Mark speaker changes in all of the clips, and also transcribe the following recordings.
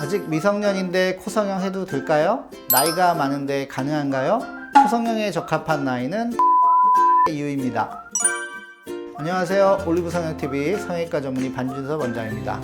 Speaker 1: 아직 미성년인데 코성형 해도 될까요? 나이가 많은데 가능한가요? 코성형에 적합한 나이는 이유입니다. 안녕하세요. 올리브 성형TV 성형외과 전문의 반준섭 원장입니다.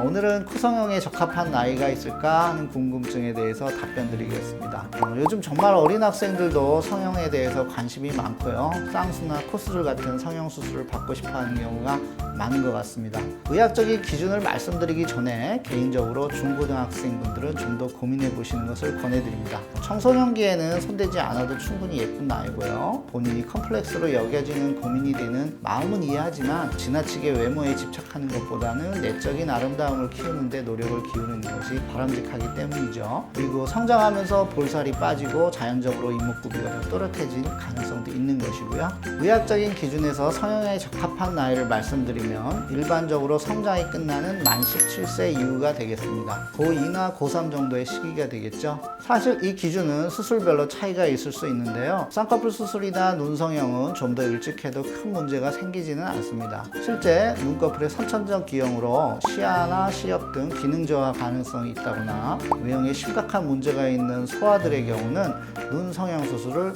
Speaker 1: 오늘은 코성형에 적합한 나이가 있을까 하는 궁금증에 대해서 답변 드리겠습니다. 요즘 정말 어린 학생들도 성형에 대해서 관심이 많고요. 쌍수나 코수술 같은 성형 수술을 받고 싶어 하는 경우가 많은 것 같습니다. 의학적인 기준을 말씀드리기 전에 개인적으로 중고등학생분들은 좀 더 고민해 보시는 것을 권해드립니다. 청소년기에는 손대지 않아도 충분히 예쁜 나이고요. 본인이 컴플렉스로 여겨지는 고민이 되는 마음은 이해하지만 지나치게 외모에 집착하는 것보다는 내적인 아름다움을 키우는 데 노력을 기울이는 것이 바람직하기 때문이죠. 그리고 성장하면서 볼살이 빠지고 자연적으로 이목구비가 더 또렷해질 가능성도 있는 것이고요. 의학적인 기준에서 성형에 적합한 나이를 말씀드리면 일반적으로 성장이 끝나는 만 17세 이후가 되겠습니다. 고2나 고3 정도의 시기가 되겠죠. 사실 이 기준은 수술별로 차이가 있을 수 있는데요. 쌍꺼풀 수술이나 눈성형은 좀 더 일찍 해도 큰 문제가 생기지는 않습니다. 실제 눈꺼풀의 선천적 기형으로 시야나 시력 등 기능 저하 가능성이 있다거나 외형에 심각한 문제가 있는 소아들의 경우는 눈성형 수술을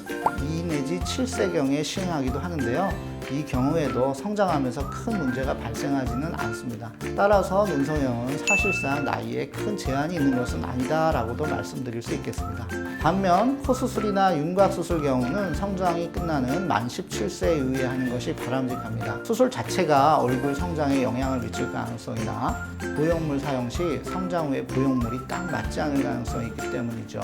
Speaker 1: 2 내지 7세경에 시행하기도 하는데요. 이 경우에도 성장하면서 큰 문제가 발생하지는 않습니다. 따라서 눈성형은 사실상 나이에 큰 제한이 있는 것은 아니다라고도 말씀드릴 수 있겠습니다. 반면 코수술이나 윤곽수술 경우는 성장이 끝나는 만 17세 이후에 하는 것이 바람직합니다. 수술 자체가 얼굴 성장에 영향을 미칠 가능성이나 보형물 사용 시 성장 후에 보형물이 딱 맞지 않을 가능성이 있기 때문이죠.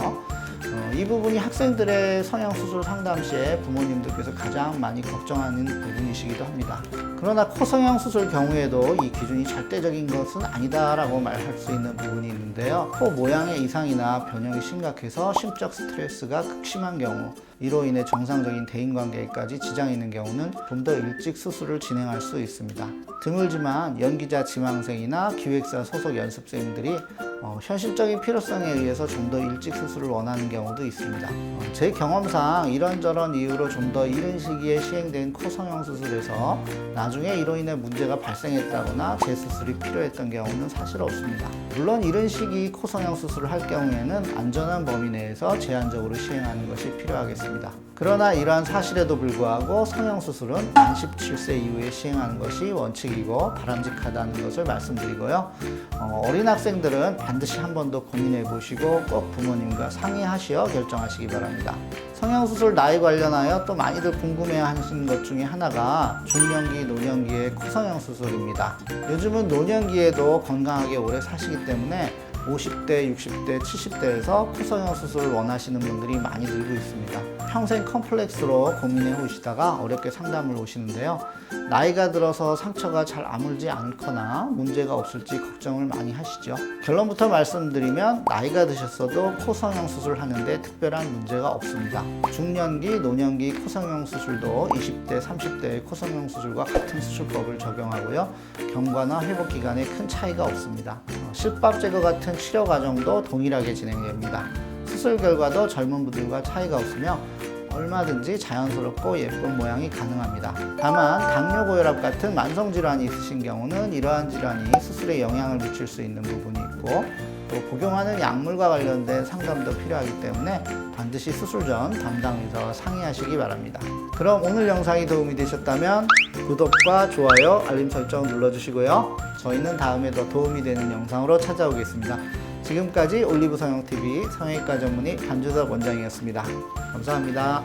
Speaker 1: 이 부분이 학생들의 성형수술 상담 시에 부모님들께서 가장 많이 걱정하는 부분이시기도 합니다. 그러나 코성형 수술 경우에도 이 기준이 절대적인 것은 아니다라고 말할 수 있는 부분이 있는데요. 코 모양의 이상이나 변형이 심각해서 심적 스트레스가 극심한 경우, 이로 인해 정상적인 대인관계까지 지장이 있는 경우는 좀 더 일찍 수술을 진행할 수 있습니다. 드물지만 연기자 지망생이나 기획사 소속 연습생들이 현실적인 필요성에 의해서 좀 더 일찍 수술을 원하는 경우도 있습니다. 제 경험상 이런저런 이유로 좀 더 이른 시기에 시행된 코성형 수술에서 나중에 이로 인해 문제가 발생했다거나 재수술이 필요했던 경우는 사실 없습니다. 물론 이른 시기 코성형 수술을 할 경우에는 안전한 범위 내에서 제한적으로 시행하는 것이 필요하겠습니다. 그러나 이러한 사실에도 불구하고 성형수술은 만 17세 이후에 시행하는 것이 원칙이고 바람직하다는 것을 말씀드리고요. 어린 학생들은 반드시 한 번 더 고민해 보시고 꼭 부모님과 상의하시어 결정하시기 바랍니다. 성형수술 나이 관련하여 또 많이들 궁금해 하시는 것 중에 하나가 중년기, 노년기의 코성형 수술입니다. 요즘은 노년기에도 건강하게 오래 사시기 때문에 50대, 60대, 70대에서 코성형 수술을 원하시는 분들이 많이 늘고 있습니다. 평생 컴플렉스로 고민해 오시다가 어렵게 상담을 오시는데요. 나이가 들어서 상처가 잘 아물지 않거나 문제가 없을지 걱정을 많이 하시죠. 결론부터 말씀드리면 나이가 드셨어도 코성형 수술을 하는데 특별한 문제가 없습니다. 중년기, 노년기 코성형 수술도 20대, 30대의 코성형 수술과 같은 수술법을 적용하고요. 경과나 회복 기간에 큰 차이가 없습니다. 실밥 제거 같은 치료 과정도 동일하게 진행됩니다. 수술 결과도 젊은 분들과 차이가 없으며 얼마든지 자연스럽고 예쁜 모양이 가능합니다. 다만 당뇨 고혈압 같은 만성 질환이 있으신 경우는 이러한 질환이 수술에 영향을 미칠 수 있는 부분이 있고 또 복용하는 약물과 관련된 상담도 필요하기 때문에 반드시 수술 전 담당 의사와 상의하시기 바랍니다. 그럼 오늘 영상이 도움이 되셨다면 구독과 좋아요, 알림 설정 눌러주시고요. 저희는 다음에 더 도움이 되는 영상으로 찾아오겠습니다. 지금까지 올리브 성형TV 성형외과 전문의 반준섭 원장이었습니다. 감사합니다.